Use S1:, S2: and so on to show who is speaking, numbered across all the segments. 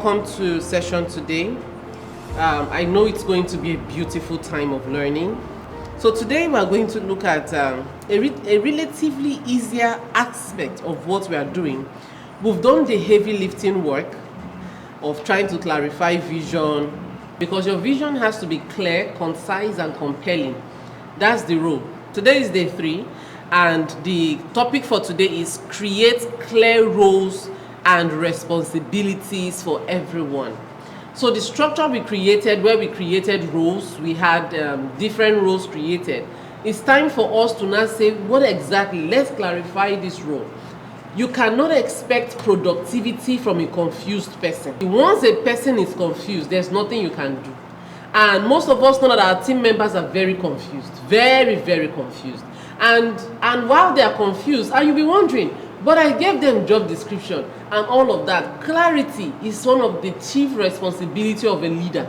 S1: welcome to session today. I know it's going to be a beautiful time of learning. So today we are going to look at a relatively easier aspect of what we are doing. We've done the heavy lifting work of trying to clarify vision, because your vision has to be clear, concise, and compelling. That's the rule. Today is day 3, and the topic for today is create clear roles and responsibilities for everyone. So the structure we created, where we created roles, we had different roles created. It's time for us to now say, what exactly? Let's clarify this role. You cannot expect productivity from a confused person. Once a person is confused, there's nothing you can do. And most of us know that our team members are very confused, very, very confused. And while they are confused, and you'll be wondering, but I gave them job description and all of that. Clarity is one of the chief responsibility of a leader.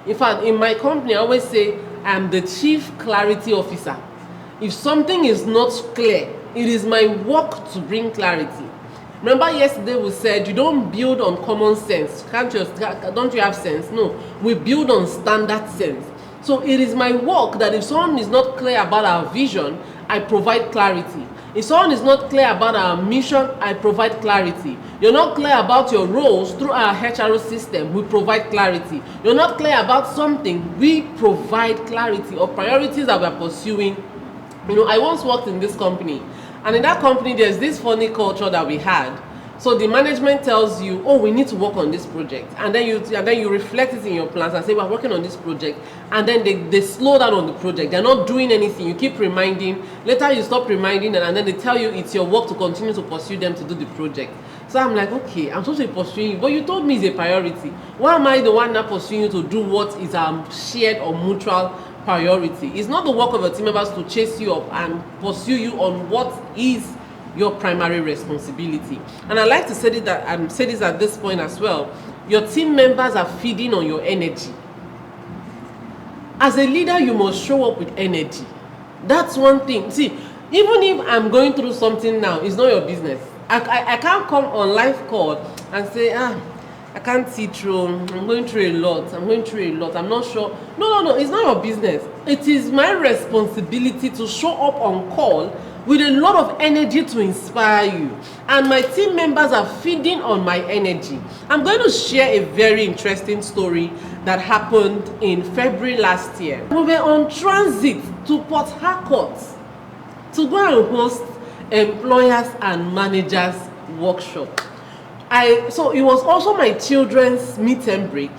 S1: In fact, in my company, I always say I'm the chief clarity officer. If something is not clear, it is my work to bring clarity. Remember yesterday we said you don't build on common sense. Don't you have sense? No, we build on standard sense. So it is my work that if someone is not clear about our vision, I provide clarity. If someone is not clear about our mission, I provide clarity. You're not clear about your roles through our HRO system, we provide clarity. You're not clear about something, we provide clarity or priorities that we're pursuing. You know, I once worked in this company, and in that company there's this funny culture that we had. So the management tells you, oh, we need to work on this project, and then you reflect it in your plans and say, we're working on this project, and then they slow down on the project. They're not doing anything. You keep reminding, later you stop reminding them, and then they tell you it's your work to continue to pursue them to do the project. So I'm like, okay, I'm supposed to be pursuing you, but you told me it's a priority. Why am I the one now pursuing you to do what is shared or mutual priority? It's not the work of your team members to chase you up and pursue you on what is your primary responsibility. And I like to say this at this point as well. Your team members are feeding on your energy. As a leader, you must show up with energy. That's one thing. See, even if I'm going through something now, it's not your business. I can't come on live call and say, I can't see through, I'm going through a lot, I'm not sure. No, it's not your business. It is my responsibility to show up on call with a lot of energy to inspire you. And my team members are feeding on my energy. I'm going to share a very interesting story that happened in February last year. We were on transit to Port Harcourt to go and host employers and managers workshop. So it was also my children's meet and break,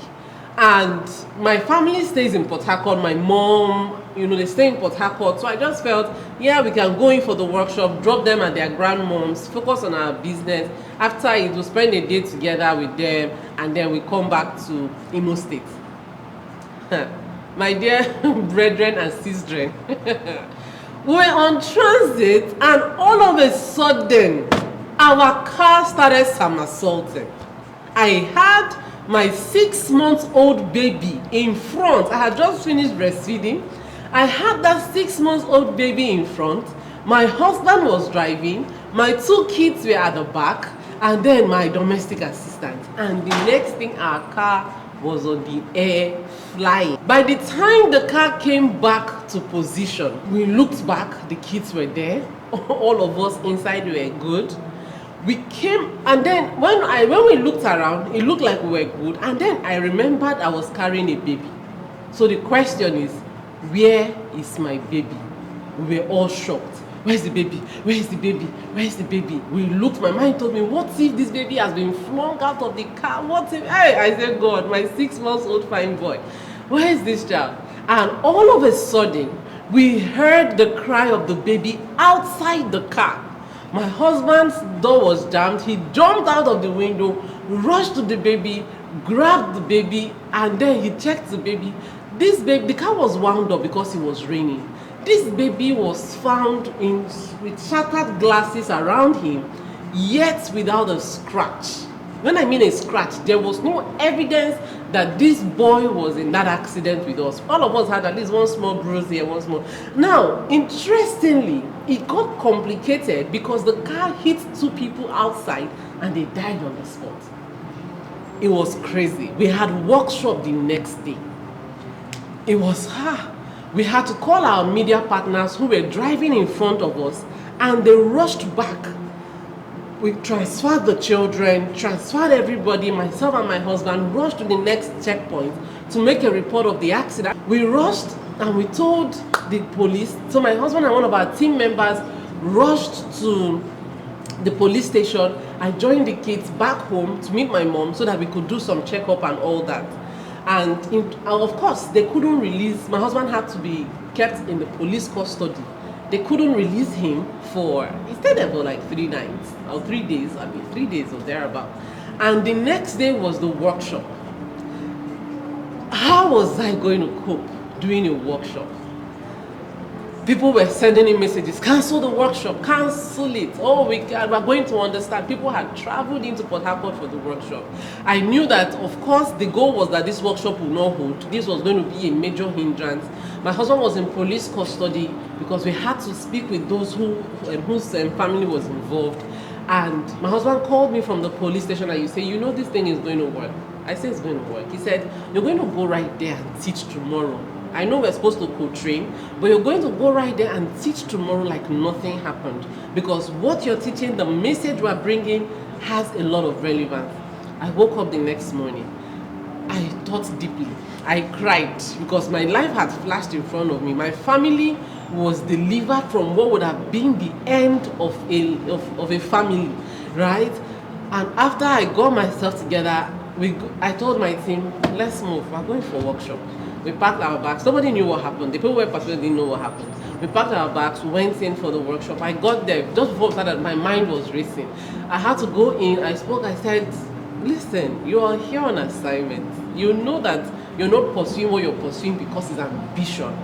S1: and my family stays in Port Harcourt. My mom, they stay in Port Harcourt. So I just felt, yeah, we can go in for the workshop, drop them at their grandmom's, focus on our business. After it, we'll spend a day together with them, and then we come back to Imo State. My dear brethren and sistren, we were on transit, and all of a sudden, our car started somersaulting. I had my 6-month-old baby in front. I had just finished breastfeeding. I had that 6-month-old baby in front. My husband was driving. My 2 kids were at the back. And then my domestic assistant. And the next thing, our car was on the air flying. By the time the car came back to position, we looked back. The kids were there. All of us inside were good. We came, and then when we looked around, it looked like we were good. And then I remembered I was carrying a baby. So the question is, where is my baby? We were all shocked. Where's the baby? Where is the baby? Where is the baby? We looked, my mind told me, what if this baby has been flung out of the car? What if, I said, God, my 6-month-old fine boy, where is this child? And all of a sudden, we heard the cry of the baby outside the car. My husband's door was jammed. He jumped out of the window, rushed to the baby, grabbed the baby, and then he checked the baby. This baby, the car was wound up because it was raining. This baby was found with shattered glasses around him, yet without a scratch. When I mean a scratch, there was no evidence that this boy was in that accident with us. All of us had at least one small bruise here, one small. Now, interestingly, it got complicated because the car hit 2 people outside and they died on the spot. it was crazy. We had workshop the next day. It was we had to call our media partners who were driving in front of us, and they rushed back. We transferred the children, transferred everybody. Myself and my husband rushed to the next checkpoint to make a report of the accident. We rushed and we told the police. So my husband and one of our team members rushed to the police station. I joined the kids back home to meet my mom so that we could do some checkup and all that. And of course, they couldn't release. My husband had to be kept in the police custody. They couldn't release him he stayed there for like 3 nights or 3 days. 3 days or thereabout. And the next day was the workshop. How was I going to cope doing a workshop? People were sending in messages, cancel the workshop, cancel it. Oh, we're going to understand. People had traveled into Port Harcourt for the workshop. I knew that, of course, the goal was that this workshop would not hold. This was going to be a major hindrance. My husband was in police custody because we had to speak with those whose family was involved. And my husband called me from the police station and you say, you know this thing is going to work. I said it's going to work. He said, you're going to go right there and teach tomorrow. I know we're supposed to co-train, but you're going to go right there and teach tomorrow like nothing happened. Because what you're teaching, the message we're bringing, has a lot of relevance. I woke up the next morning. I thought deeply. I cried because my life had flashed in front of me. My family was delivered from what would have been the end of a family, right? And after I got myself together, I told my team, let's move. We're going for a workshop. We packed our bags. Nobody knew what happened. The people who were participating didn't know what happened. We packed our bags, went in for the workshop. I got there. Just before I started, my mind was racing. I had to go in. I spoke. I said, listen, you are here on assignment. You know that you're not pursuing what you're pursuing because it's ambition.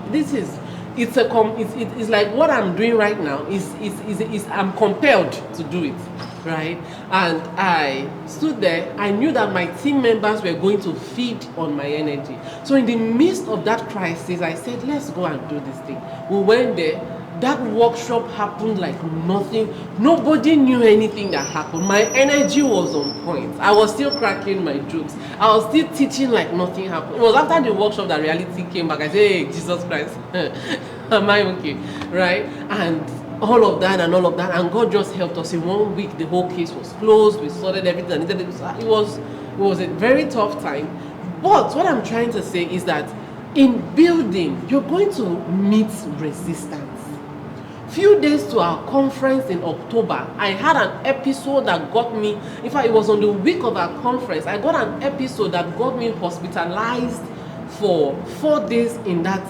S1: It's like what I'm doing right now is I'm compelled to do it. Right? And I stood there. I knew that my team members were going to feed on my energy. So in the midst of that crisis, I said, let's go and do this thing. We went there. That workshop happened like nothing. Nobody knew anything that happened. My energy was on point. I was still cracking my jokes. I was still teaching like nothing happened. It was after the workshop that reality came back. I said, hey, Jesus Christ, am I okay? Right? And all of that, and God just helped us. In 1 week, the whole case was closed. We sorted everything. It was a very tough time. But what I'm trying to say is that in building, you're going to meet resistance. Few days to our conference in October, I had an episode that got me. In fact, it was on the week of our conference. I got an episode that got me hospitalized for 4 days in that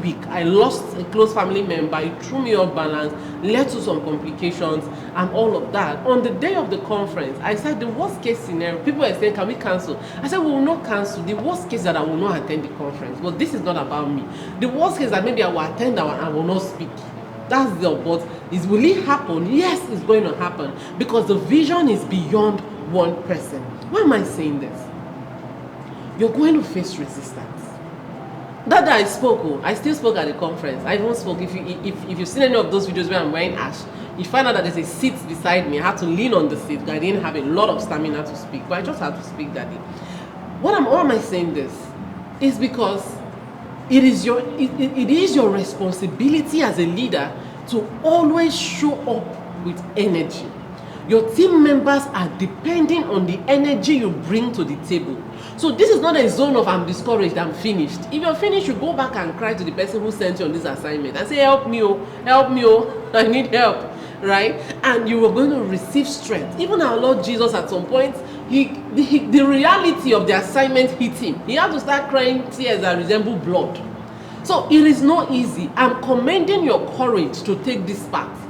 S1: week. I lost a close family member. It threw me off balance, led to some complications and all of that. On the day of the conference, I said the worst case scenario, people were saying, can we cancel? I said, we will not cancel. The worst case is that I will not attend the conference. But this is not about me. The worst case is that maybe I will attend and I will not speak. That's but will it happen? Yes, it's going to happen because the vision is beyond one person. Why am I saying this? You're going to face resistance. That day I spoke. I still spoke at the conference. I even spoke. If you've seen any of those videos where I'm wearing ash, you find out that there's a seat beside me. I had to lean on the seat because I didn't have a lot of stamina to speak, but I just had to speak that day. Why am I saying this? Is because it is your responsibility as a leader to always show up with energy. Your team members are depending on the energy you bring to the table. So this is not a zone of I'm discouraged, I'm finished. If you're finished, you go back and cry to the person who sent you on this assignment and say, help me, I need help, right? And you are going to receive strength. Even our Lord Jesus at some point, the reality of the assignment hit him. He had to start crying tears that resemble blood. So it is not easy. I'm commending your courage to take this path.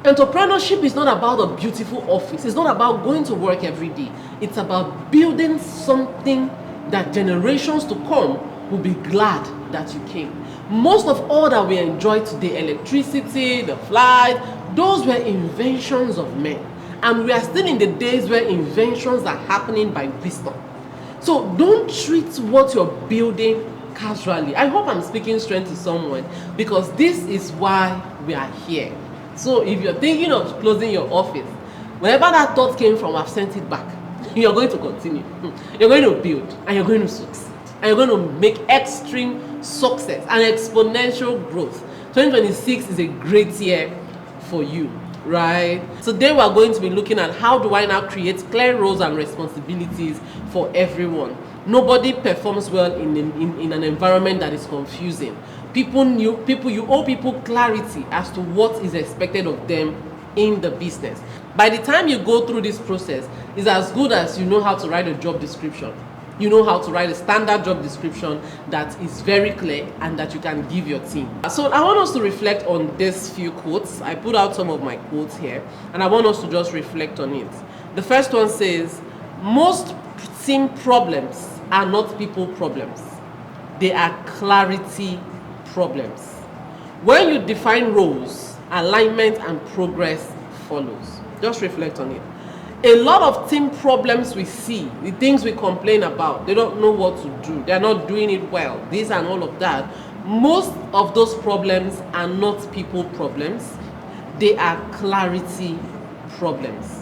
S1: Entrepreneurship is not about a beautiful office. It's not about going to work every day. It's about building something that generations to come will be glad that you came. Most of all that we enjoy today, electricity, the flight, those were inventions of men. And we are still in the days where inventions are happening by wisdom. So don't treat what you're building casually. I hope I'm speaking strength to someone because this is why we are here. So if you're thinking of closing your office, wherever that thought came from, I've sent it back. you're going to continue. You're going to build and you're going to succeed. And you're going to make extreme success and exponential growth. 2026 is a great year for you, right? Today we are going to be looking at how do I now create clear roles and responsibilities for everyone. Nobody performs well in an environment that is confusing. You owe people clarity as to what is expected of them in the business. By the time you go through this process, it's as good as you know how to write a job description. You know how to write a standard job description that is very clear and that you can give your team. So I want us to reflect on these few quotes. I put out some of my quotes here and I want us to just reflect on it. The first one says, most team problems are not people problems. They are clarity problems. When you define roles, alignment and progress follows. Just reflect on it. A lot of team problems we see, the things we complain about, they don't know what to do, they're not doing it well, this and all of that. Most of those problems are not people problems, they are clarity problems.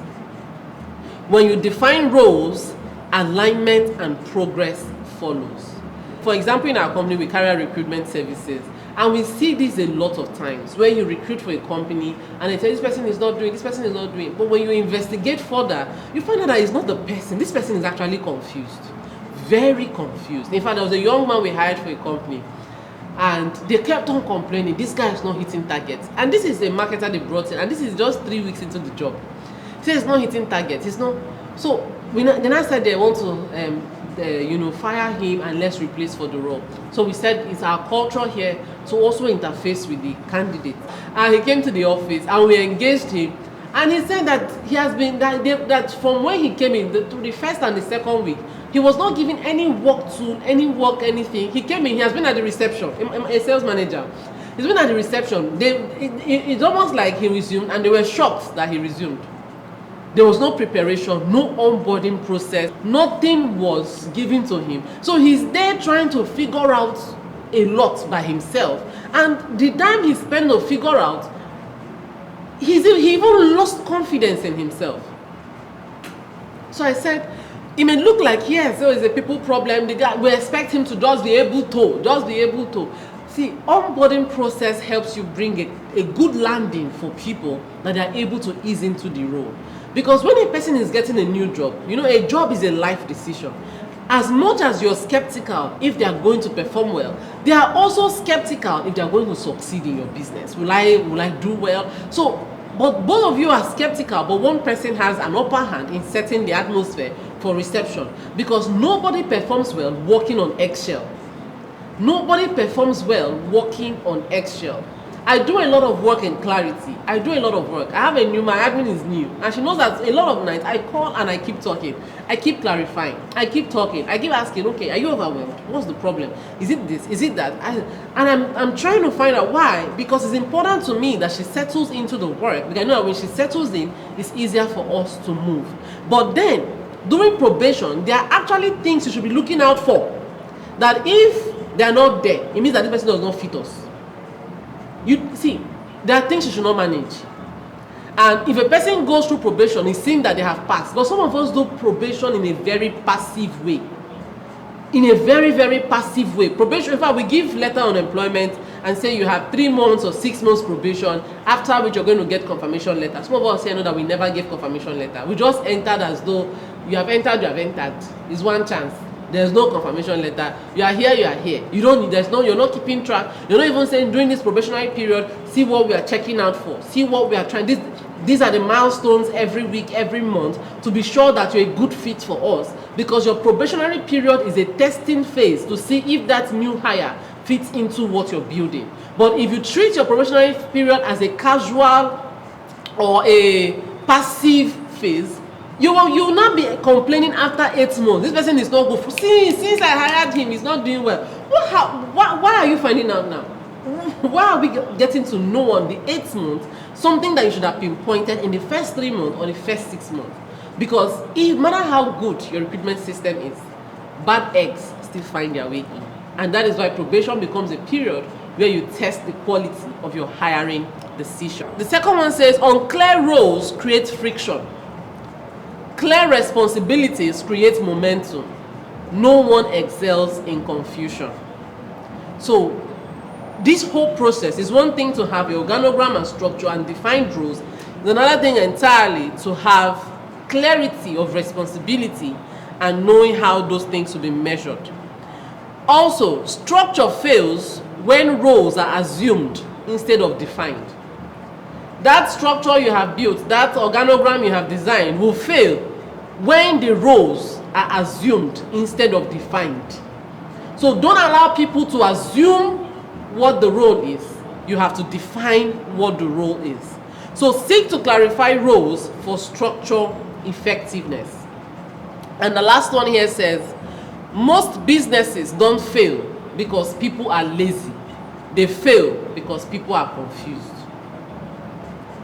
S1: When you define roles, alignment and progress follows. For example, in our company, we carry out recruitment services. And we see this a lot of times when you recruit for a company and they tell you this person is not doing, this person is not doing. But when you investigate further, you find out that it's not the person. This person is actually confused. Very confused. In fact, there was a young man we hired for a company and they kept on complaining, this guy is not hitting targets. And this is a marketer they brought in and this is just 3 weeks into the job. He says he's not hitting targets. He's not. So then I said they want to fire him and let's replace for the role. So we said it's our culture here to also interface with the candidate. And he came to the office and we engaged him. And he said that he has been, that from when he came in, to the first and the second week, he was not given any work tool, anything. He came in, he has been at the reception, a sales manager. He's been at the reception. It's almost like he resumed and they were shocked that he resumed. There was no preparation, no onboarding process, nothing was given to him. So he's there trying to figure out a lot by himself. And the time he spent to figure out, he even lost confidence in himself. So I said, it may look like, yes, so it's a people problem. The guy, we expect him to just be able to. See, onboarding process helps you bring a good landing for people that are able to ease into the role. Because when a person is getting a new job, a job is a life decision. As much as you're skeptical if they are going to perform well, they are also skeptical if they are going to succeed in your business. Will I do well? So, but both of you are skeptical, but one person has an upper hand in setting the atmosphere for reception. Because nobody performs well working on eggshell. Nobody performs well working on eggshell. I do a lot of work in clarity. I do a lot of work. I have my admin is new. And she knows that a lot of nights I call and I keep talking. I keep clarifying. I keep talking. I keep asking, okay, are you overwhelmed? What's the problem? Is it this? Is it that? I'm trying to find out why. Because it's important to me that she settles into the work. Because I know that when she settles in, it's easier for us to move. But then, during probation, there are actually things you should be looking out for. That if they are not there, it means that this person does not fit us. You see, there are things you should not manage. And if a person goes through probation, it's seen that they have passed. But some of us do probation in a very passive way. In a very, very passive way. Probation, in fact, we give letter on employment and say you have 3 months or 6 months probation, after which you're going to get confirmation letter. Some of us here know that we never give confirmation letter. We just entered as though you have entered. It's one chance. There's no confirmation letter. You are here, you are here. You're not keeping track. You're not even saying during this probationary period, see what we are checking out for. See what we are trying. These are the milestones every week, every month to be sure that you're a good fit for us. Because your probationary period is a testing phase to see if that new hire fits into what you're building. But if you treat your probationary period as a casual or a passive phase, you will not be complaining after 8 months. This person is not good. Since I hired him, he's not doing well. Why are you finding out now? Why are we getting to know on the 8th month something that you should have pinpointed in the first 3 months or the first 6 months? Because no matter how good your recruitment system is, bad eggs still find their way in. And that is why probation becomes a period where you test the quality of your hiring decision. The second one says, unclear roles create friction. Clear responsibilities create momentum. No one excels in confusion. So this whole process is one thing to have your organogram and structure and defined roles. It's another thing entirely to have clarity of responsibility and knowing how those things will be measured. Also, structure fails when roles are assumed instead of defined. That structure you have built, that organogram you have designed will fail when the roles are assumed instead of defined. So don't allow people to assume what the role is. You have to define what the role is. So seek to clarify roles for structure effectiveness. And the last one here says, most businesses don't fail because people are lazy. They fail because people are confused.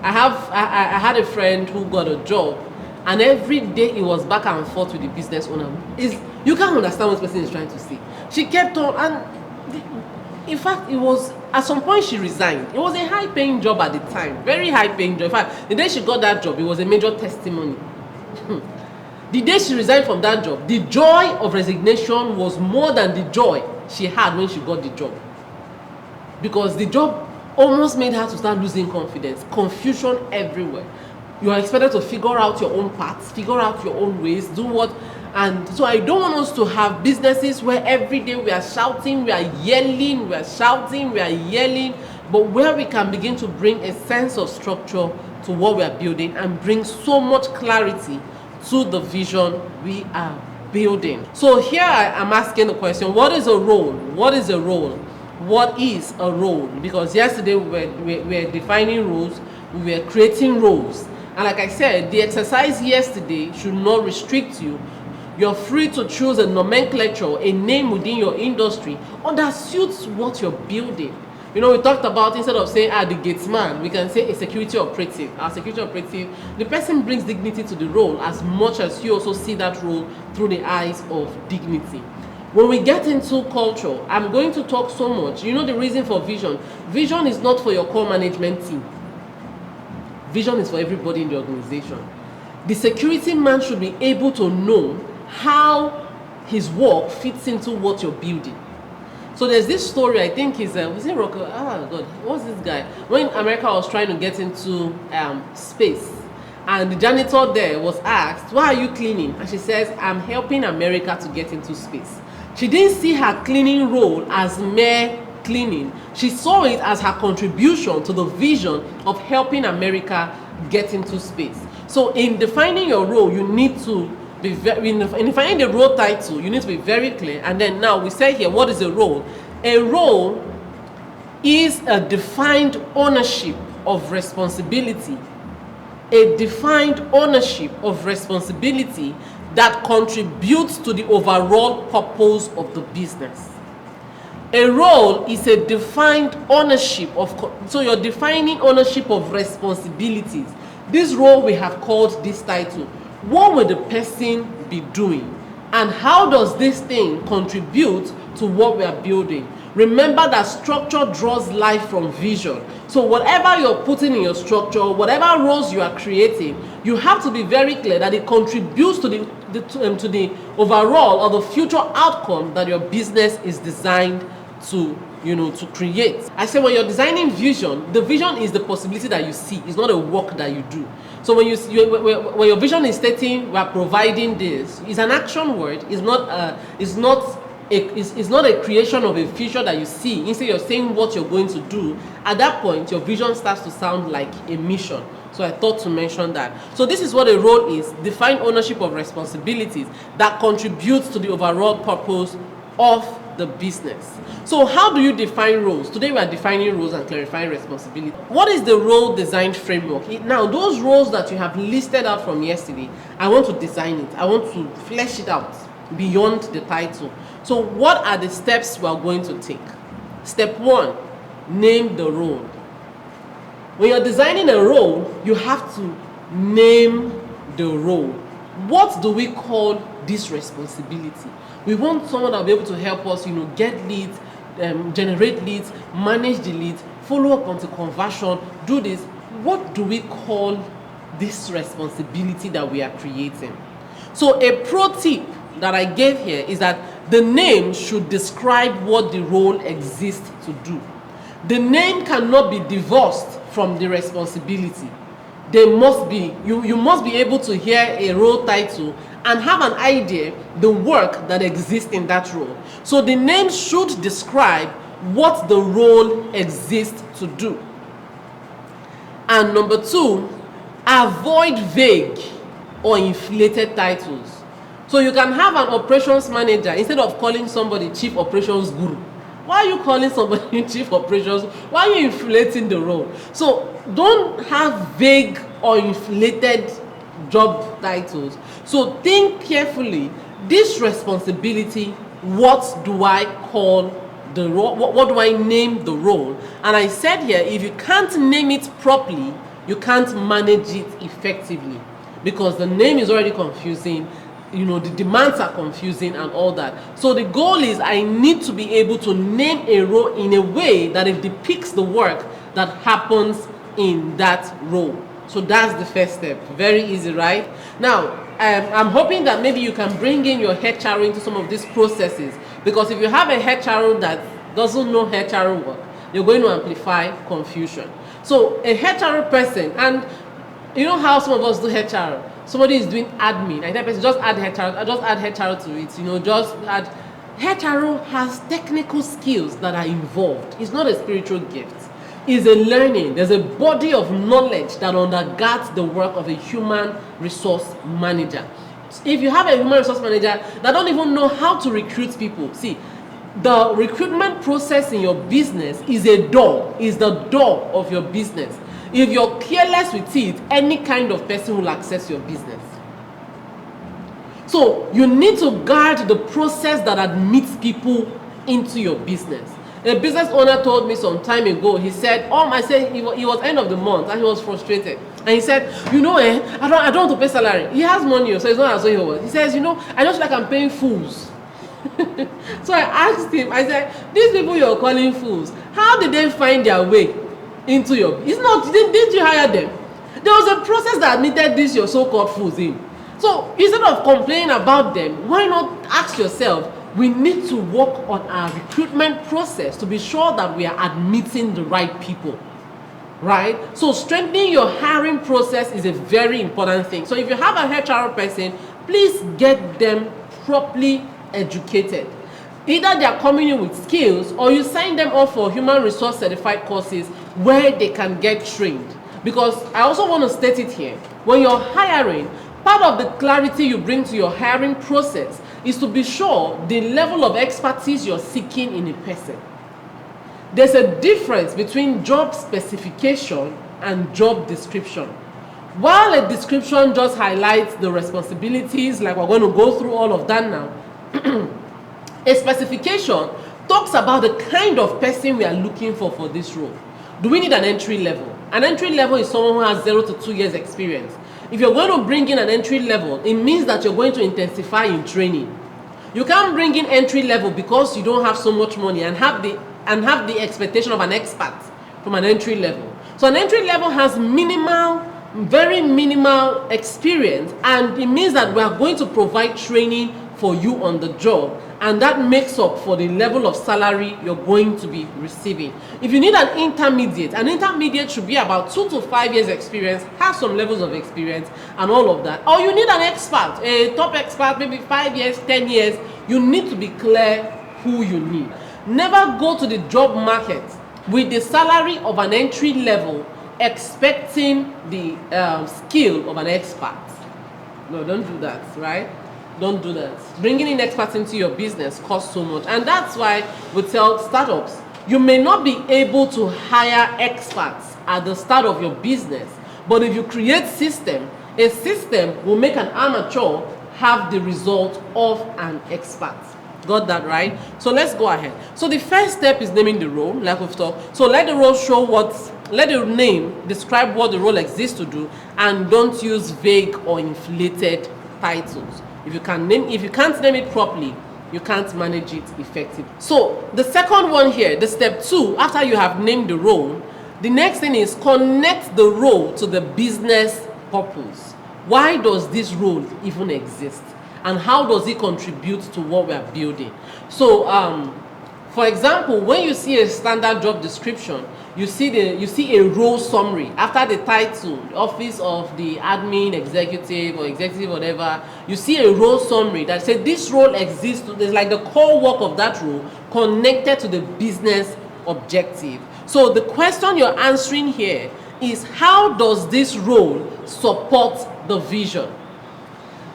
S1: I had a friend who got a job, and every day he was back and forth with the business owner. You can't understand what this person is trying to say. She kept on, and in fact, it was at some point she resigned. It was a high-paying job at the time, very high-paying job. In fact, the day she got that job, it was a major testimony. The day she resigned from that job, the joy of resignation was more than the joy she had when she got the job, because the job almost made her to start losing confidence. Confusion everywhere. You are expected to figure out your own paths, figure out your own ways, do what. And so I don't want us to have businesses where every day we are shouting, we are yelling, we are shouting, we are yelling, but where we can begin to bring a sense of structure to what we are building and bring so much clarity to the vision we are building. So here I am asking the question, what is a role? What is a role? What is a role? Because yesterday we were defining roles, we were creating roles. And like I said, the exercise yesterday should not restrict you. You're free to choose a nomenclature, a name within your industry, or that suits what you're building. You know, we talked about, instead of saying, the gatesman, we can say a security operative. Our security operative, the person brings dignity to the role as much as you also see that role through the eyes of dignity. When we get into culture, I'm going to talk so much. You know the reason for vision. Vision is not for your core management team. Vision is for everybody in the organization. The security man should be able to know how his work fits into what you're building. So there's this story, I think is was it Rocco? Oh God, what's this guy? When America was trying to get into space, and the janitor there was asked, "Why are you cleaning?" And she says, "I'm helping America to get into space." She didn't see her cleaning role as mere cleaning. She saw it as her contribution to the vision of helping America get into space. So in defining your role, you need to be very, in defining the role title, you need to be very clear. And then now we say here, what is a role? A role is a defined ownership of responsibility. A defined ownership of responsibility that contributes to the overall purpose of the business. A role is a defined ownership of, so you're defining ownership of responsibilities. This role we have called this title. What will the person be doing? And how does this thing contribute to what we are building? Remember that structure draws life from vision. So whatever you're putting in your structure, whatever roles you are creating, you have to be very clear that it contributes to the overall or the future outcome that your business is designed to, to create. I say when you're designing vision, the vision is the possibility that you see. It's not a work that you do. So when your vision is stating we are providing this, it's an action word. It's not a creation of a future that you see. Instead, you're saying what you're going to do. At that point, your vision starts to sound like a mission. So I thought to mention that. So this is what a role is: defined ownership of responsibilities that contributes to the overall purpose of the business. So how do you define roles? Today we are defining roles and clarifying responsibility. What is the role design framework? Now, those roles that you have listed out from yesterday, I want to design it. I want to flesh it out beyond the title. So what are the steps we are going to take? Step 1, name the role. When you're designing a role, you have to name the role. What do we call this responsibility? We want someone that will be able to help us, get leads, generate leads, manage the leads, follow up on the conversion, do this. What do we call this responsibility that we are creating. So a pro tip that I gave here is that the name should describe what the role exists to do. The name cannot be divorced from the responsibility. They must be, you must be able to hear a role title and have an idea the work that exists in that role. So the name should describe what the role exists to do. And number 2, avoid vague or inflated titles. So you can have an operations manager, instead of calling somebody chief operations guru, why are you calling somebody chief operations? Why are you inflating the role? So don't have vague or inflated job titles. So think carefully, this responsibility, what do I call the role? What do I name the role? And I said here, if you can't name it properly, you can't manage it effectively, because the name is already confusing. You know, the demands are confusing and all that. So the goal is, I need to be able to name a role in a way that it depicts the work that happens in that role. So that's the first step. Very easy, right? Now, I'm hoping that maybe you can bring in your HR into some of these processes, because if you have a HR that doesn't know HR work, you're going to amplify confusion. So a HR person, and you know how some of us do HR. Somebody is doing admin, and that person just add HR to it. You know, just add. HR has technical skills that are involved. It's not a spiritual gift. It's a learning. There's a body of knowledge that undergirds the work of a human resource manager. If you have a human resource manager that don't even know how to recruit people, see, the recruitment process in your business is the door of your business. If you're careless with it, any kind of person will access your business. So you need to guard the process that admits people into your business. A business owner told me some time ago, he said, I said it was end of the month and he was frustrated. And he said, I don't want to pay salary. He has money, so it's not as though he was. He says, I just like I'm paying fools. So I asked him, I said, these people you're calling fools, how did they find their way into your, did you hire them? There was a process that admitted these your so-called fools in. So instead of complaining about them, why not ask yourself, we need to work on our recruitment process to be sure that we are admitting the right people, right? So strengthening your hiring process is a very important thing. So if you have a HR person, please get them properly educated. Either they are coming in with skills, or you sign them up for human resource certified courses where they can get trained. Because I also want to state it here, when you're hiring, part of the clarity you bring to your hiring process is to be sure the level of expertise you're seeking in a person. There's a difference between job specification and job description. While a description just highlights the responsibilities, like we're going to go through all of that now, a specification talks about the kind of person we are looking for this role. Do we need an entry level? An entry level is someone who has 0 to 2 years experience. If you're going to bring in an entry level, it means that you're going to intensify in training. You can't bring in entry level because you don't have so much money and have the expectation of an expert from an entry level. So an entry level has very minimal experience, and it means that we are going to provide training for you on the job, and that makes up for the level of salary you're going to be receiving. If you need an intermediate should be about 2 to 5 years experience, have some levels of experience and all of that. Or you need an expert, a top expert, maybe 5 years, 10 years. You need to be clear who you need. Never go to the job market with the salary of an entry level expecting the skill of an expert. No, don't do that, right? Don't do that. Bringing in experts into your business costs so much. And that's why we tell startups, you may not be able to hire experts at the start of your business, but if you create a system will make an amateur have the result of an expert. Got that right? So let's go ahead. So the first step is naming the role, like we've talked. So let the role let the name describe what the role exists to do, and don't use vague or inflated titles. If you can't name it properly, you can't manage it effectively. So the second one here, the step 2, after you have named the role, the next thing is connect the role to the business purpose. Why does this role even exist? And how does it contribute to what we are building? So, for example, when you see a standard job description, you see a role summary after the title, the office of the admin executive or executive whatever. You see a role summary that says this role exists. There's like the core work of that role connected to the business objective. So the question you're answering here is, how does this role support the vision?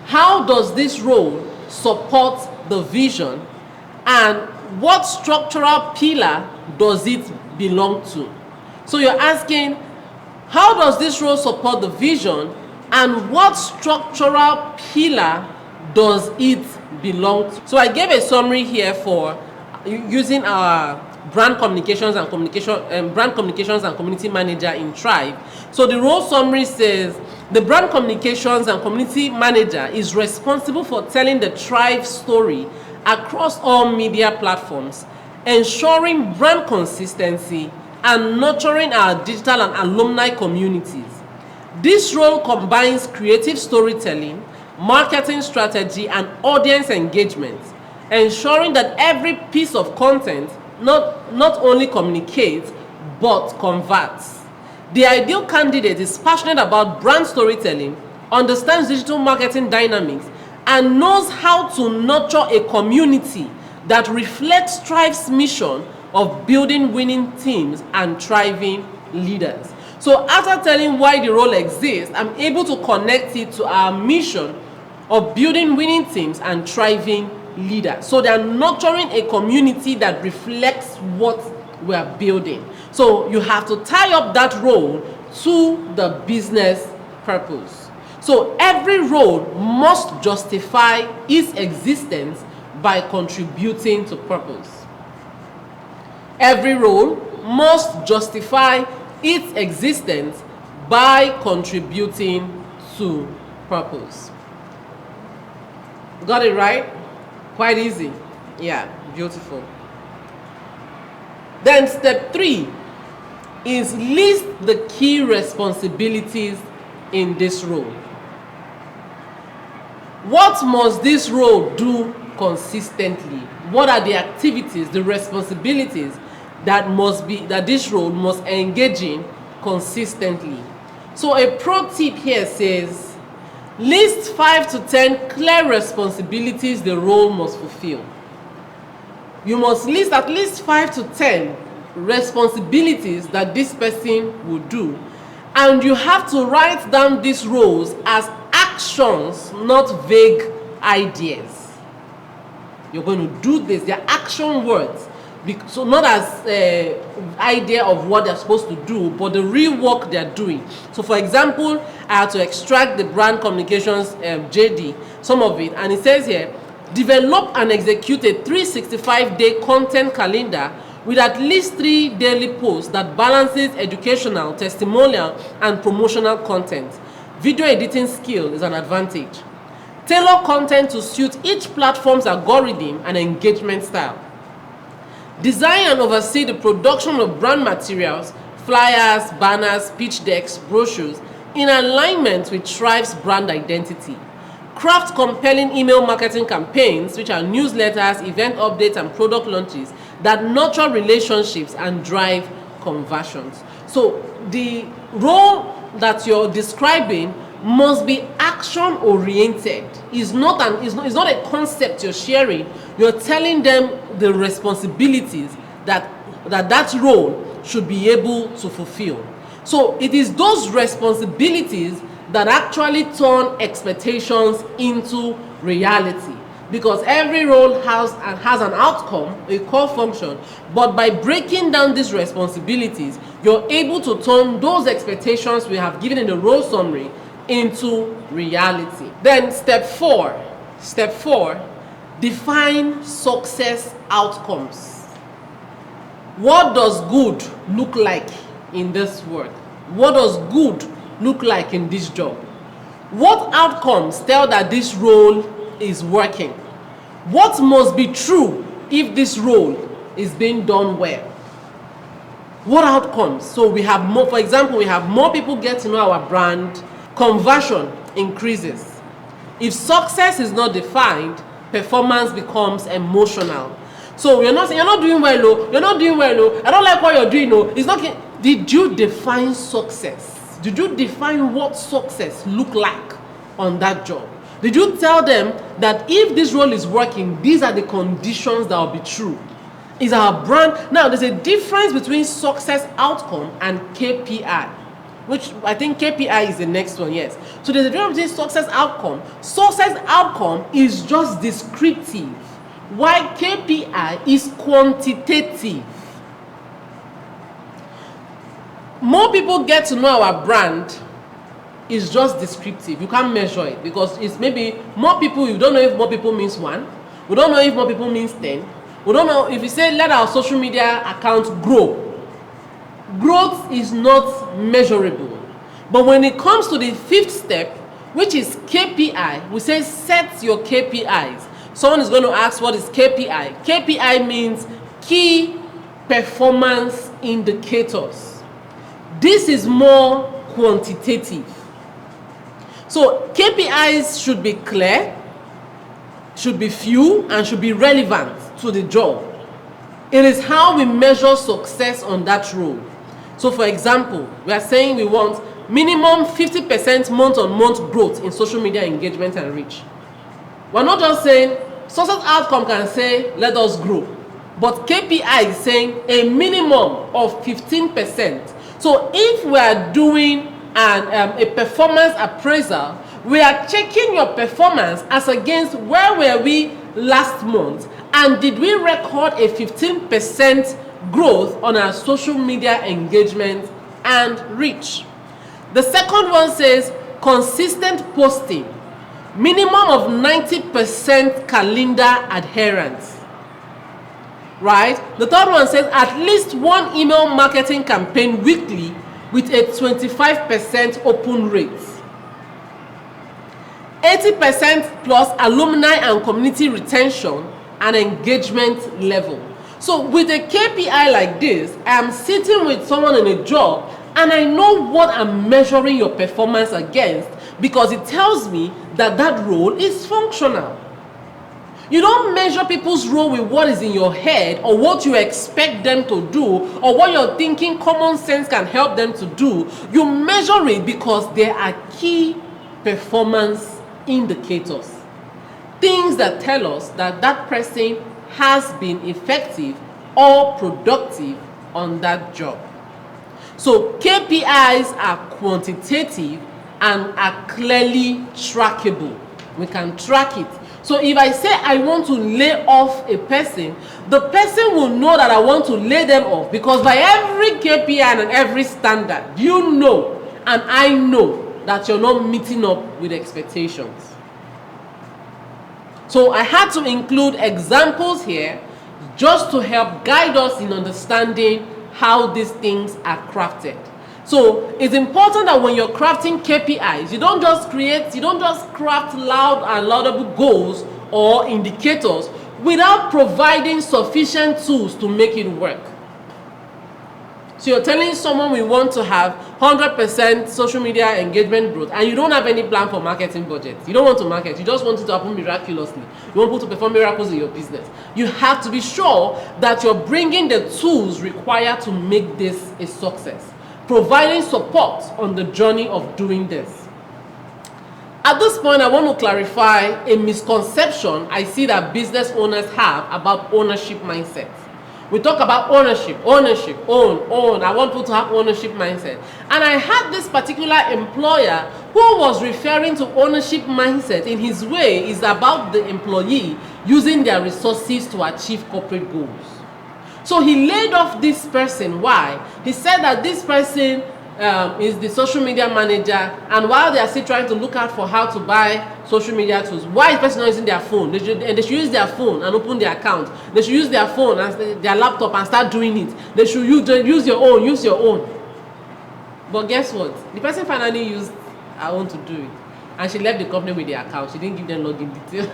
S1: How does this role support the vision, and what structural pillar does it belong to? So you're asking, how does this role support the vision, and what structural pillar does it belong to? So I gave a summary here for using our brand communications and community manager in Thrive. So the role summary says the brand communications and community manager is responsible for telling the Thrive story across all media platforms, ensuring brand consistency and nurturing our digital and alumni communities. This role combines creative storytelling, marketing strategy, and audience engagement, ensuring that every piece of content not only communicates but converts. The ideal candidate is passionate about brand storytelling, understands digital marketing dynamics, and knows how to nurture a community that reflects Thrive's mission of building winning teams and thriving leaders. So after telling why the role exists, I'm able to connect it to our mission of building winning teams and thriving leaders. So they are nurturing a community that reflects what we are building. So you have to tie up that role to the business purpose. So every role must justify its existence by contributing to purpose. Every role must justify its existence by contributing to purpose. Got it right? Quite easy. Yeah, beautiful. Then step 3 is list the key responsibilities in this role. What must this role do consistently? What are the activities, the responsibilities that this role must engage in consistently? So a pro tip here says, list 5 to 10 clear responsibilities the role must fulfill. You must list at least 5 to 10 responsibilities that this person will do, and you have to write down these roles as actions, not vague ideas. You're going to do this, they're action words. So not as idea of what they're supposed to do, but the real work they're doing. So for example, I had to extract the brand communications JD, some of it, and it says here, develop and execute a 365-day content calendar with at least 3 daily posts that balances educational, testimonial, and promotional content. Video editing skill is an advantage. Tailor content to suit each platform's algorithm and engagement style. Design and oversee the production of brand materials, flyers, banners, pitch decks, brochures in alignment with Thrive's brand identity. Craft compelling email marketing campaigns, which are newsletters, event updates, and product launches that nurture relationships and drive conversions. So the role that you're describing must be action oriented. It's not a concept you're sharing. You're telling them the responsibilities that role should be able to fulfill. So it is those responsibilities that actually turn expectations into reality, because every role has an outcome, a core function, but by breaking down these responsibilities, you're able to turn those expectations we have given in the role summary into reality. Then step 4, define success outcomes. What does good look like in this work? What does good look like in this job? What outcomes tell that this role is working? What must be true if this role is being done well? What outcomes? So we have more, for example, we have more people get to know our brand, conversion increases. If success is not defined, performance becomes emotional. So you're not doing well, oh, you're not doing well, oh, I don't like what you're doing, oh. It's not. Did you define success? Did you define what success look like on that job? Did you tell them that if this role is working, these are the conditions that will be true? Is our brand. Now there's a difference between success outcome and KPI, which I think KPI is the next one. Yes, so there's a difference between success outcome. Success outcome is just descriptive, while KPI is quantitative. More people get to know our brand is just descriptive. You can't measure it because it's maybe more people. You don't know if more people means 1. We don't know if more people means 10. We don't know if you say let our social media account grow. Growth is not measurable. But when it comes to the 5th step, which is KPI, we say set your KPIs. Someone is going to ask, what is KPI? KPI means key performance indicators. This is more quantitative. So KPIs should be clear, should be few, and should be relevant to the job. It is how we measure success on that role. So for example, we are saying we want minimum 50% month-on-month growth in social media engagement and reach. We're not just saying success outcome can say let us grow, but KPI is saying a minimum of 15%. So if we are doing a performance appraisal, we are checking your performance as against where were we last month, and did we record a 15% growth on our social media engagement and reach. The second one says consistent posting, minimum of 90% calendar adherence, right? The third one says at least 1 email marketing campaign weekly with a 25% open rate. 80% plus alumni and community retention and engagement level. So with a KPI like this, I am sitting with someone in a job and I know what I'm measuring your performance against because it tells me that that role is functional. You don't measure people's role with what is in your head or what you expect them to do or what you're thinking common sense can help them to do. You measure it because there are key performance indicators. Things that tell us that that person has been effective or productive on that job. So KPIs are quantitative and are clearly trackable. We can track it. So if I say I want to lay off a person, the person will know that I want to lay them off because by every KPI and every standard, you know and I know that you're not meeting up with expectations. So I had to include examples here just to help guide us in understanding how these things are crafted. So it's important that when you're crafting KPIs, you don't just craft loud and laudable goals or indicators without providing sufficient tools to make it work. So you're telling someone we want to have 100% social media engagement growth and you don't have any plan for marketing budget. You don't want to market, you just want it to happen miraculously. You want people to perform miracles in your business. You have to be sure that you're bringing the tools required to make this a success, providing support on the journey of doing this. At this point, I want to clarify a misconception I see that business owners have about ownership mindset. We talk about ownership, own. I want people to have ownership mindset. And I had this particular employer who was referring to ownership mindset in his way is about the employee using their resources to achieve corporate goals. So he laid off this person. Why? He said that this person is the social media manager, and while they are still trying to look out for how to buy social media tools, why is the person not using their phone? They should use their phone and open their account. They should use their phone and their laptop and start doing it. They should use your own. But guess what? The person finally used her own to do it, and she left the company with their account. She didn't give them login details.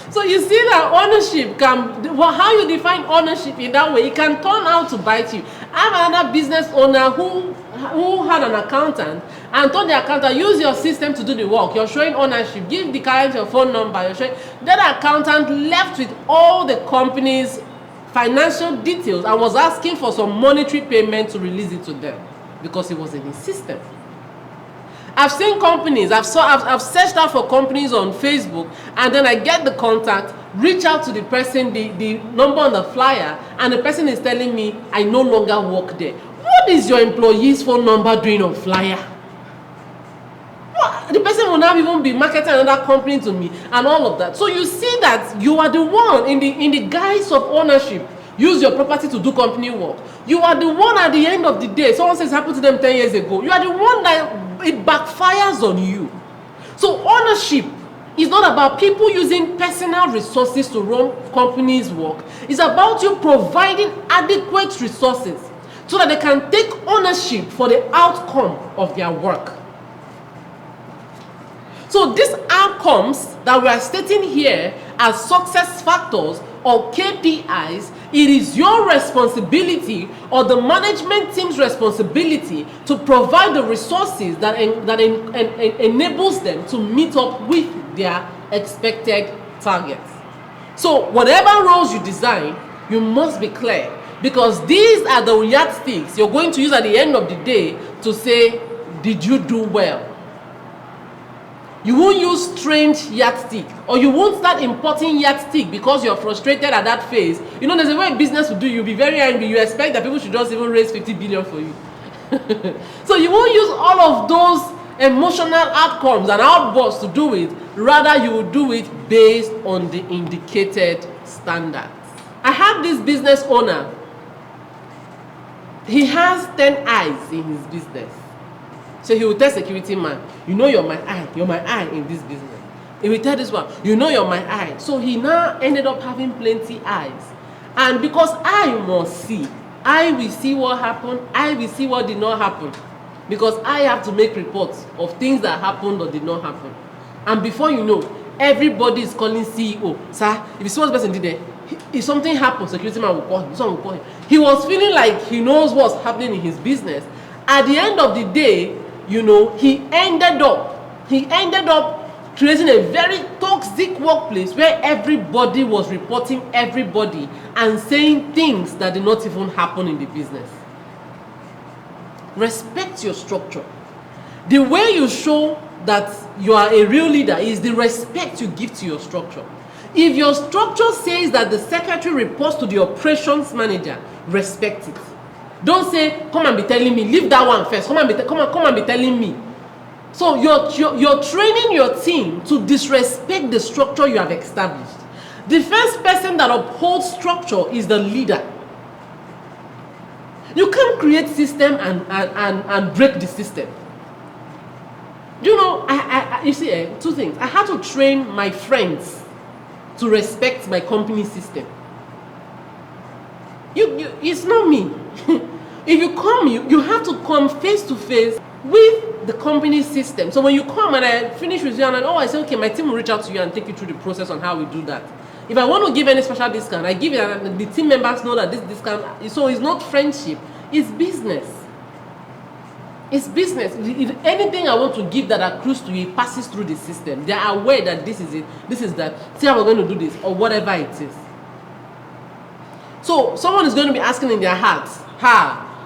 S1: So you see that ownership can, well, how you define ownership in that way, it can turn out to bite you. I have another business owner who had an accountant and told the accountant, use your system to do the work. You're showing ownership. Give the client your phone number. You're showing. That accountant left with all the company's financial details and was asking for some monetary payment to release it to them because it was in his system. I've seen companies, I've searched out for companies on Facebook, and then I get the contact, reach out to the person, the number on the flyer, and the person is telling me I no longer work there. What is your employee's phone number doing on flyer? What? The person will now even be marketing another company to me and all of that. So you see that you are the one in the guise of ownership. Use your property to do company work. You are the one at the end of the day. Someone says it happened to them 10 years ago. You are the one that it backfires on you. So ownership is not about people using personal resources to run companies' work. It's about you providing adequate resources so that they can take ownership for the outcome of their work. So these outcomes that we are stating here as success factors or KPIs, it is your responsibility or the management team's responsibility to provide the resources that enables them to meet up with their expected targets. So whatever roles you design, you must be clear, because these are the yardsticks you're going to use at the end of the day to say, did you do well? You won't use strange yardstick, or you won't start importing yardstick because you're frustrated at that phase. You know, there's a way business will do. You'll be very angry. You expect that people should just even raise 50 billion for you. So you won't use all of those emotional outcomes and outbursts to do it. Rather, you will do it based on the indicated standards. I have this business owner. He has 10 eyes in his business. So he will tell security man, you know you're my eye in this business. He will tell this one, you know you're my eye. So he now ended up having plenty eyes. And because I must see, I will see what happened, I will see what did not happen. Because I have to make reports of things that happened or did not happen. And before you know, everybody is calling CEO. Sir, if you see what the person did there, if something happens, security man will call him, someone will call him. He was feeling like he knows what's happening in his business. At the end of the day, you know, he ended up creating a very toxic workplace where everybody was reporting everybody and saying things that did not even happen in the business. Respect your structure. The way you show that you are a real leader is the respect you give to your structure. If your structure says that the secretary reports to the operations manager, respect it. Don't say, come and be telling me, leave that one first, come and be telling me. So you're training your team to disrespect the structure you have established. The first person that upholds structure is the leader. You can't create system and break the system. You know, you see, two things. I had to train my friends to respect my company system. It's not me. If you come, you have to come face to face with the company system. So when you come and I finish with you and I say, okay, my team will reach out to you and take you through the process on how we do that. If I want to give any special discount, I give it, and the team members know that this discount, so it's not friendship, it's business. It's business. If anything I want to give that accrues to you, it passes through the system. They are aware that this is it, this is that, see how we're going to do this, or whatever it is. So someone is going to be asking in their hearts,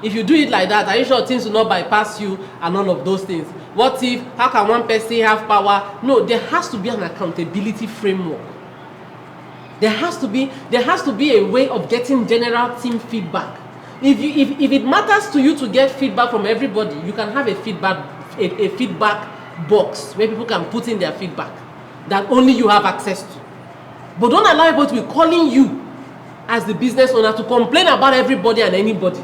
S1: if you do it like that, are you sure things will not bypass you and all of those things? What if, how can one person have power? No, there has to be an accountability framework. There has to be a way of getting general team feedback. If it matters to you to get feedback from everybody, you can have a feedback box where people can put in their feedback that only you have access to. But don't allow people to be calling you as the business owner to complain about everybody and anybody.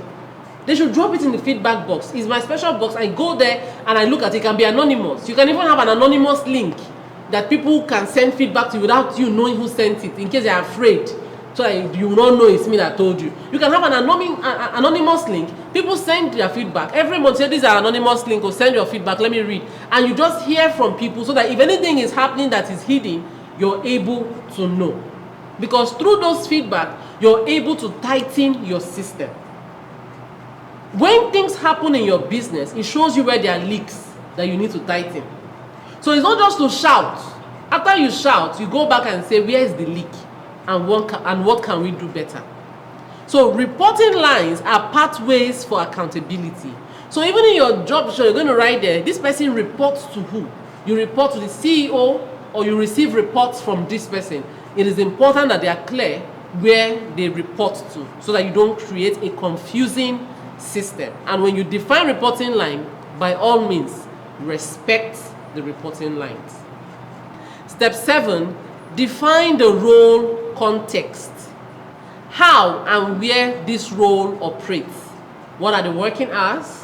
S1: They should drop it in the feedback box. It's my special box. I go there and I look at it. It can be anonymous. You can even have an anonymous link that people can send feedback to you without you knowing who sent it, in case they are afraid, so that you will not know it's me that told you. You can have an anonymous link. People send their feedback. Every month, say this is an anonymous link, or send your feedback, let me read. And you just hear from people so that if anything is happening that is hidden, you're able to know. Because through those feedback, you're able to tighten your system. When things happen in your business, it shows you where there are leaks that you need to tighten. So it's not just to shout. After you shout, you go back and say, where is the leak? And what can we do better? So reporting lines are pathways for accountability. So even in your job, you're going to write there, this person reports to who? You report to the CEO, or you receive reports from this person. It is important that they are clear where they report to, so that you don't create a confusing system. And when you define reporting line, by all means, respect the reporting lines. Step 7, define the role context. How and where this role operates. What are the working hours?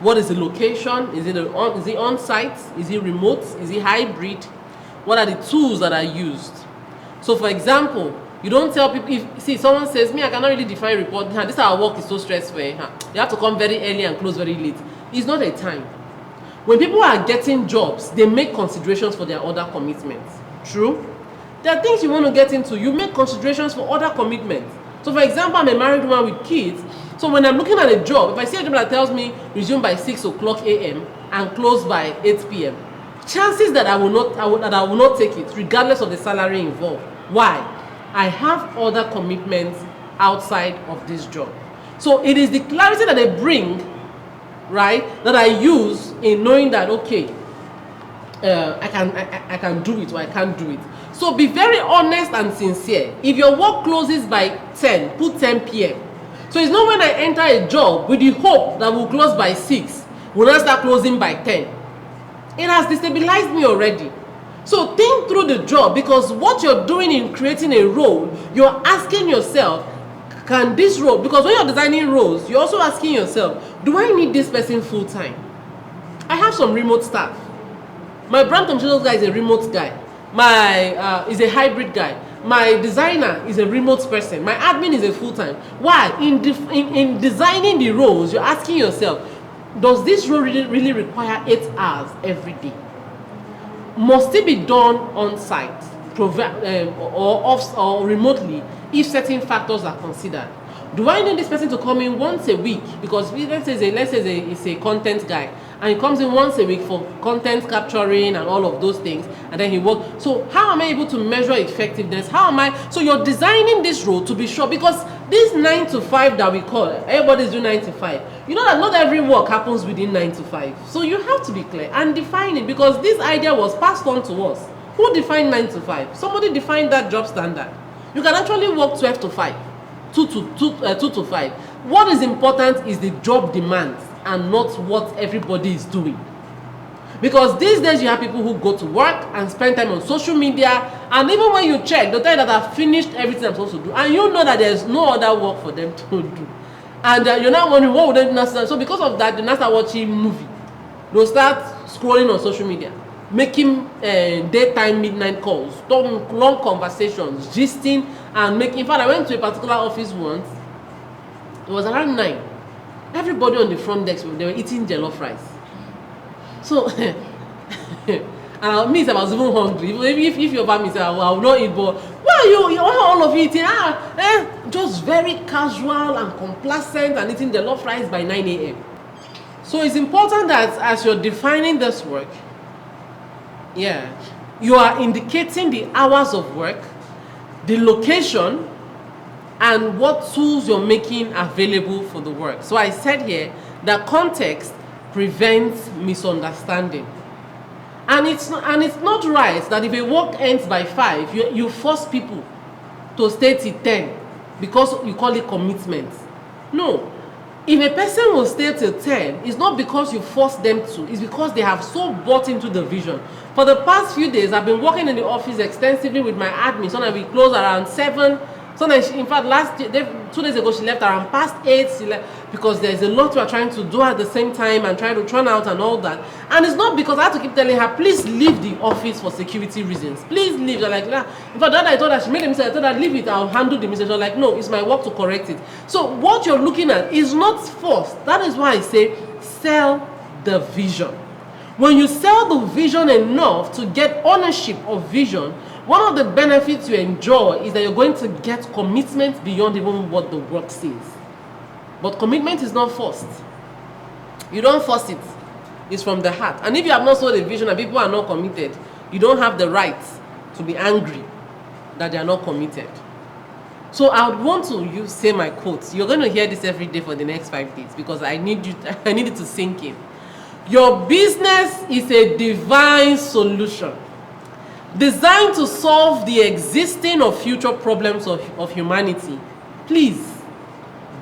S1: What is the location? Is it on-site? Is it remote? Is it hybrid? What are the tools that are used? So for example, you don't tell people, if someone says, me, I cannot really define report, this our work is so stressful, you have to come very early and close very late. It's not a time. When people are getting jobs, they make considerations for their other commitments. True? There are things you want to get into, you make considerations for other commitments. So for example, I'm a married woman with kids, so when I'm looking at a job, if I see a job that tells me resume by 6 o'clock a.m. and close by 8 p.m., chances that I will not take it, regardless of the salary involved. Why? I have other commitments outside of this job. So it is the clarity that they bring, right, that I use in knowing that, okay, I can do it or I can't do it. So be very honest and sincere. If your work closes by 10, put 10 p.m. So it's not when I enter a job with the hope that we'll close by 6, we'll not start closing by 10. It has destabilized me already. So think through the job, because what you're doing in creating a role, you're asking yourself, can this role, because when you're designing roles, you're also asking yourself, do I need this person full time? I have some remote staff. My brand communications guy is a remote guy. My is a hybrid guy. My designer is a remote person. My admin is a full time. Why? In designing the roles, you're asking yourself, does this role really require 8 hours every day? Must it be done on site, or remotely, if certain factors are considered? Do I need this person to come in once a week? Because let's say it's a content guy, and he comes in once a week for content capturing and all of those things, and then he works. So how am I able to measure effectiveness? So you're designing this role to be sure, because this 9 to 5 that we call, everybody's doing 9 to 5. You know that not every work happens within 9 to 5. So you have to be clear and define it, because this idea was passed on to us. Who defined 9 to 5? Somebody defined that job standard. You can actually work 12 to 5, 2 to 5. What is important is the job demands and not what everybody is doing. Because these days you have people who go to work and spend time on social media, and even when you check, they'll tell you that I've finished everything I'm supposed to do, and you know that there's no other work for them to do. And you're not wondering, what would they not start? So because of that, they not start watching movie. They'll start scrolling on social media, making daytime midnight calls, talking long conversations, gisting, and making. In fact, I went to a particular office once. It was around 9. Everybody on the front desk, they were eating jollof rice. So, and I was even hungry. If you're by me, I will not eat, but why are you all of you eating? Just very casual and complacent and eating jollof rice by 9 a.m. So it's important that as you're defining this work, you are indicating the hours of work, the location, and what tools you're making available for the work. So I said here that context prevents misunderstanding. And it's not right that if a work ends by 5, you force people to stay till 10 because you call it commitment. No. If a person will stay till 10, it's not because you force them to, it's because they have so bought into the vision. For the past few days, I've been working in the office extensively with my admin. Sometimes we close around 7. Sometimes, in fact, 2 days ago, she left around past 8. She left because there's a lot we are trying to do at the same time and trying to churn out and all that. And it's not because I have to keep telling her, please leave the office for security reasons. Please leave. They're like, nah. In fact, that I told her, she made a mistake. I told her, leave it, I'll handle the mistake. She's like, no, it's my work to correct it. So what you're looking at is not forced. That is why I say, sell the vision. When you sell the vision enough to get ownership of vision, one of the benefits you enjoy is that you're going to get commitment beyond even what the work says. But commitment is not forced. You don't force it. It's from the heart. And if you have not sold a vision and people are not committed, you don't have the right to be angry that they are not committed. So I would want to say my quotes. You're going to hear this every day for the next 5 days because I need it to sink in. Your business is a divine solution designed to solve the existing or future problems of humanity. Please,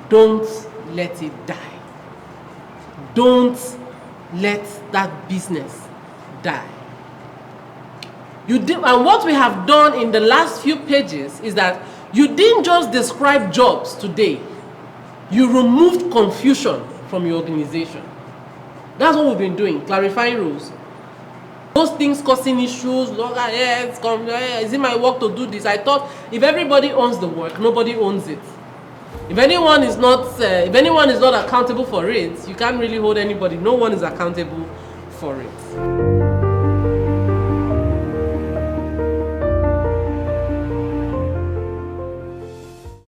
S1: don't let it die. Don't let that business die. And what we have done in the last few pages is that you didn't just describe jobs today. You removed confusion from your organization. That's what we've been doing, clarifying rules. Those things causing issues, is it my work to do this? I thought if everybody owns the work, nobody owns it. If anyone is not accountable for it, you can't really hold anybody. No one is accountable for it.